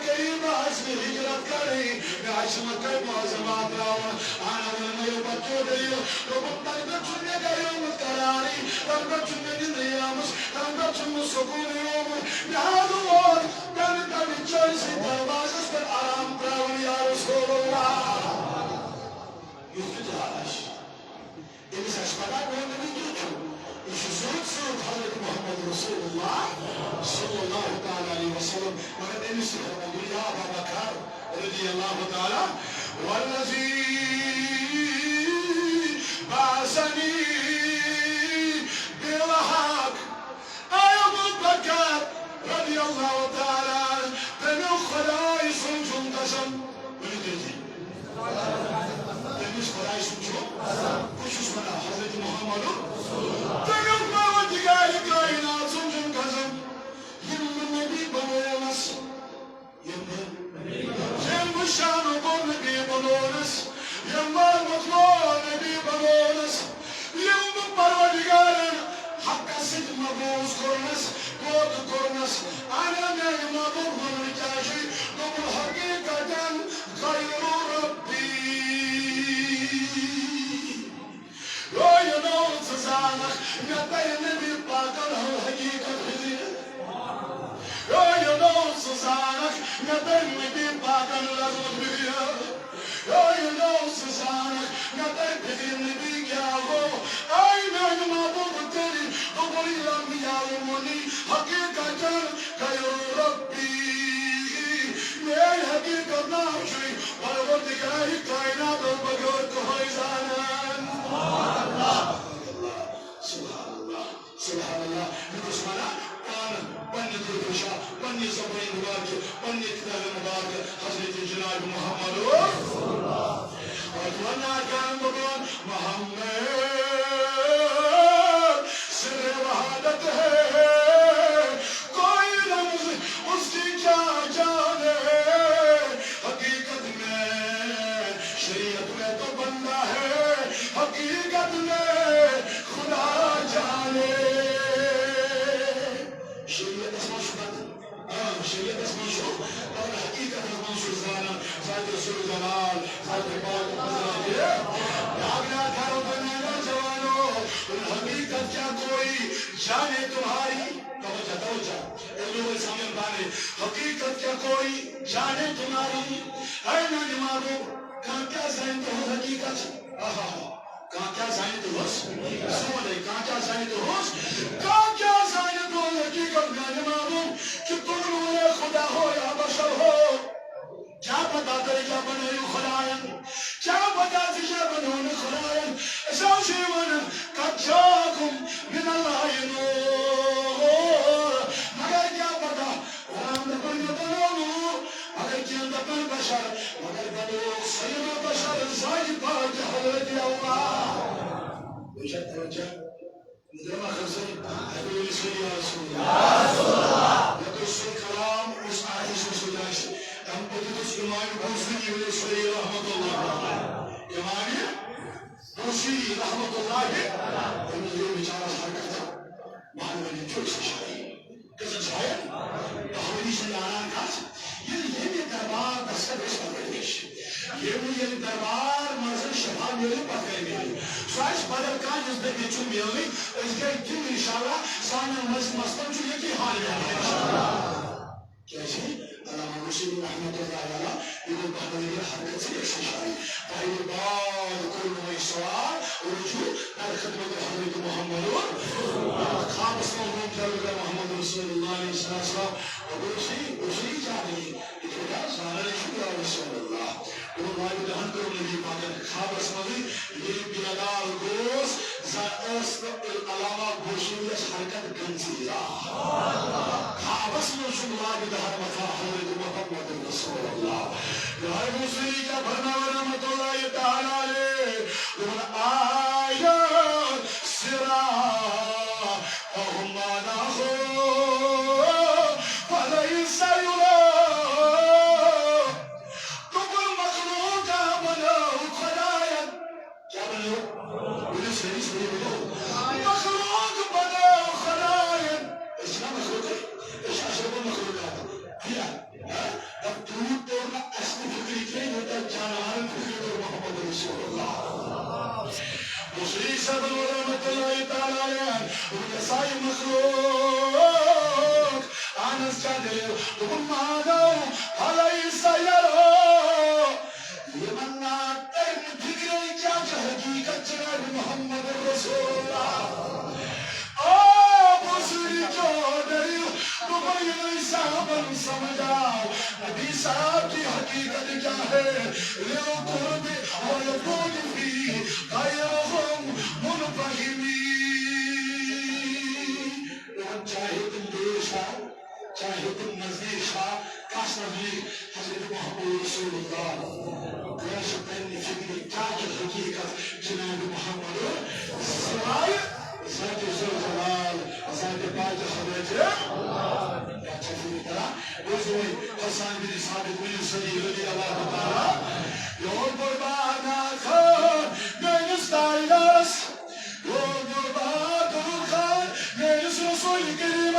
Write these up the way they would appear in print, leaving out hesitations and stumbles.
करीब हस्म हिजरत करी आशमत के मौजमात राव आना में बच्चों दियो लोग तंग चुने गयो मुस्करारी तंग चुने नियामस तंग चुने सुकून याद और तन तन चोइस दरवाजे पर आराम कराओ या रसूल अल्लाह युद्धाश इस अस्पताल में नहीं क्यों يشوفون حضرة محمد رسول الله صلى الله عليه وسلم وقد انسى يا أبا بكر رضي الله تعالى والذي بعثني بالحق أي أبو بكر رضي الله تعالى بنو خداي سنجم قسم ولدتي بنو خداي سنجم وش اسمه حضرة محمد شانو بون نبي بونس يما مطلوب نبي بونس يوم پروردگار حق سد مبوز كورنس بود كورنس انا ما بون رجاشي قبل حقيقة غير ربي يا نور تزانخ نبي نبي باقر حقيقة خزينة يا نور تزانخ نبي نبي باقر لازم بيا يا نور تزانخ نبي نبي ياهو أين ما بقتني قبل لم يعلمني حقيقة غير ربي يا حقيقة ناوشي والوردقاء كائنات البقر كهيزانان سبحان الله سبحان الله بسمنا بني تركشا بني زبرين مبارك بني كتاب مبارك حضرت جناب محمد رسول الله وأتمنى كان بقول محمد سر وحدته कोई लफ्ज़ उसकी क्या जाने हकीकत में शरीयत में तो बंदा है हकीकत में खुदा जाने शरीयत इसमें शुद्ध शरीयत इसमें शुद्ध और हकीकत इसमें शुद्ध जाना साथ रसूल जमाल साथ पाक मज़ाहिर आगना करो बनना जवानों हकीकत क्या कोई जाने तुम्हारी तवज्जो लोगों सामने बाने हकीकत क्या कोई जाने तुम्हारी है ना दिमागो कहाँ क्या जाने तो हकीकत आहा कहाँ क्या जाने तो बस सुने कहाँ क्या जाने तो बस कहाँ क्या जाने तो हकीकत में दिमागो कि तुम लोग खुदा हो या बशर हो क्या पता तेरे क्या बने खुदायन क्या पता तुझे बनोने खुदायन ऐसा शिवन कच्चाकुम मिन अल्लाह नूर मगर क्या पता राम दबन बनोनु मगर क्या दबन बशर मगर बनो सैयद बशर साहिब पाक हज़रत अल्लाह वजह वजह निद्रा खज़र अबू रसूल या रसूल अल्लाह यदुस कलाम उस आहिश सुलाश हम बदुस इमाम भूसरी रसूल रहमतुल्लाह इमाम भूसरी रहमतुल्लाह ये बेचारा हरकत मालूम नहीं क्यों शायद कैसे शायद तहवील से आना काज ये दरबार दस्तक इसका प्रदेश ये मुझे दरबार मर्ज़ शफा मेरे पकड़े स्वाइस बदल का जिस पे बिचू मिली इसके दिन इंशाल्लाह सामने मस्तन चुके की हाल में कैसे अल्लाह मुस्लिम रहमतुल्लाह अलैह इधर बहरी हरकत से शायद पहली बार कोई नई सवाल रुजू दर खिदमत हज़रत मोहम्मद खास मौजूद जल्द मोहम्मद रसूलुल्लाह अलैहि सल्लल्लाहु उसी जाने इतना सारे शुक्र रसूलुल्लाह वो माय दहन को नहीं पाते खास मौजूद ये बिलाल गोस ज़ास अलावा गोशियस हरकत गंजीरा खास मौजूद माय दहन मथा हज़रत मोहम्मद रसूलुल्लाह या मुस्लिम का भरना रहमतुल्लाह तआला अलैह उन आया सिरा مسجد ومانو أليس يرى يمنى تفكر جاج حقيقة جناب محمد رسول الله بصري جودري مبين صاحب سمجھاؤ نبی صاحب کی حقیقت کیا ہے للقرب ويكون في غيرهم منفهمين चाहे तुम देश हो चाहे तुम नजदीक हो काश नबी हजरत मोहम्मद रसूलुल्लाह देश में फिक्र क्या की हकीकत जनाब मोहम्मद सवाल ज़ात ज़ुलजलाल ज़ात बाज खबरजे अच्छा फिक्रा उसमें हसन बिन साबित बिन सली रज़ी अल्लाह ताला योर कुर्बाना खान मैंने स्टाइलस योर कुर्बान खान मैंने रसूल करीम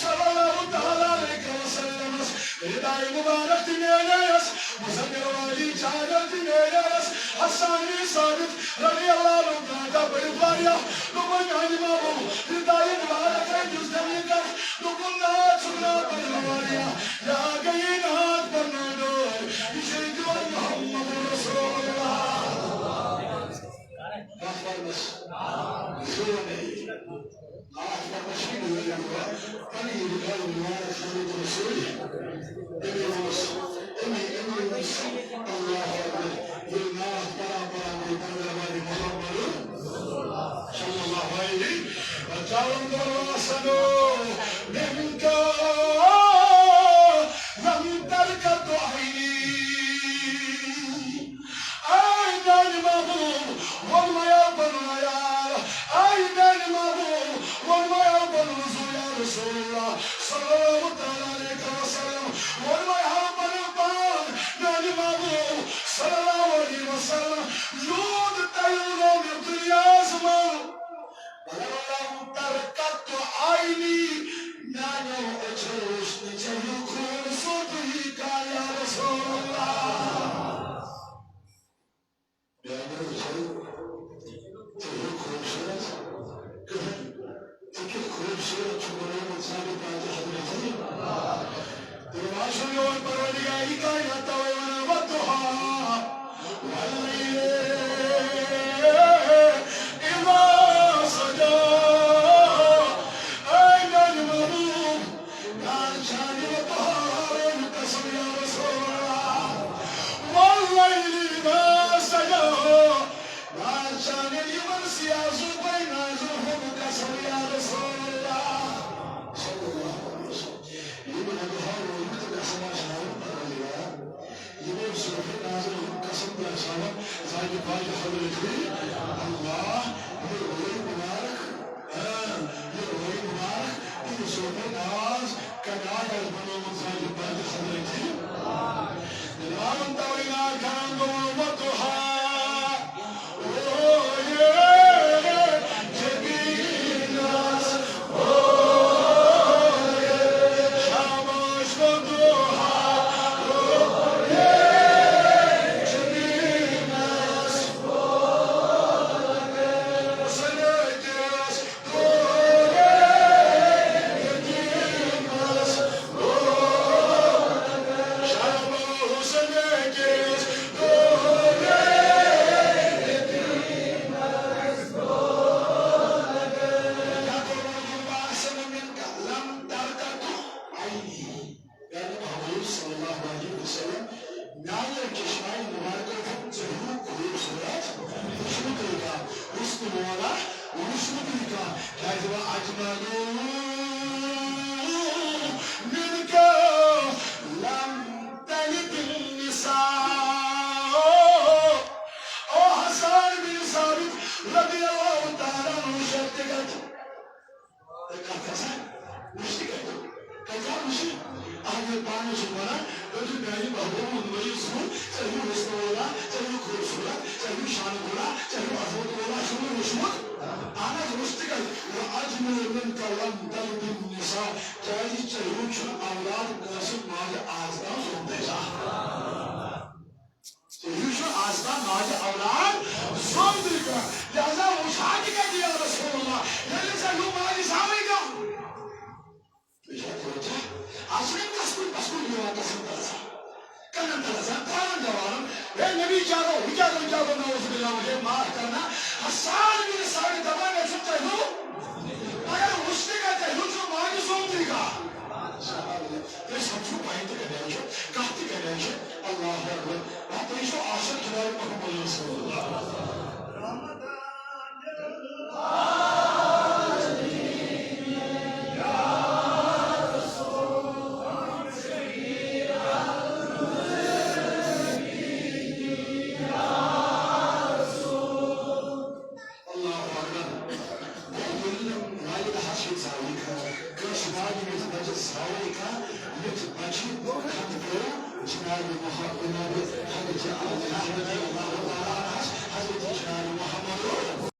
सल्लल्लाहु ताला अलैहि वसल्लम हिदाय मुबारक तिनेस मुसम्मिर वाली चादर तिनेस हसन बिन साबित रज़ी अल्लाह ताला बड़ी बारिया लोगों ने मामू हिदाय मुबारक है जिस दिन का लोगों ने सुना बड़ी बारिया या गई नात करना दो इसे जो मोहम्मद रसूलुल्लाह बस जोर नहीं आज का मशीन हो गया पानी निकाल मार खाने को रसूल अल्लाह ये नाम बड़ा में बंदरवादी मोहम्मद सल्लल्लाहु अलैहि वसल्लम मिनका लम तरकत आईनी आईन महबूब वलमाया बनया आईन महबूब वलमाया बनया या रसूलुल्लाह सल्लल्लाहु अलैहि वसल्लम वलमाया बनबान नाल महबूब सल्लल्लाहु अलैहि वसल्लम यूद तयरो में दुनिया समा लम तरकत आईनी नानो अजरोश निचलो खून सोती का या रसूलुल्लाह asli kaskul juga atas terasa. Karena terasa kawan jawab, Nabi jauh, hijau na usbilah maaf karena asal bin Sabit taman yang sudah itu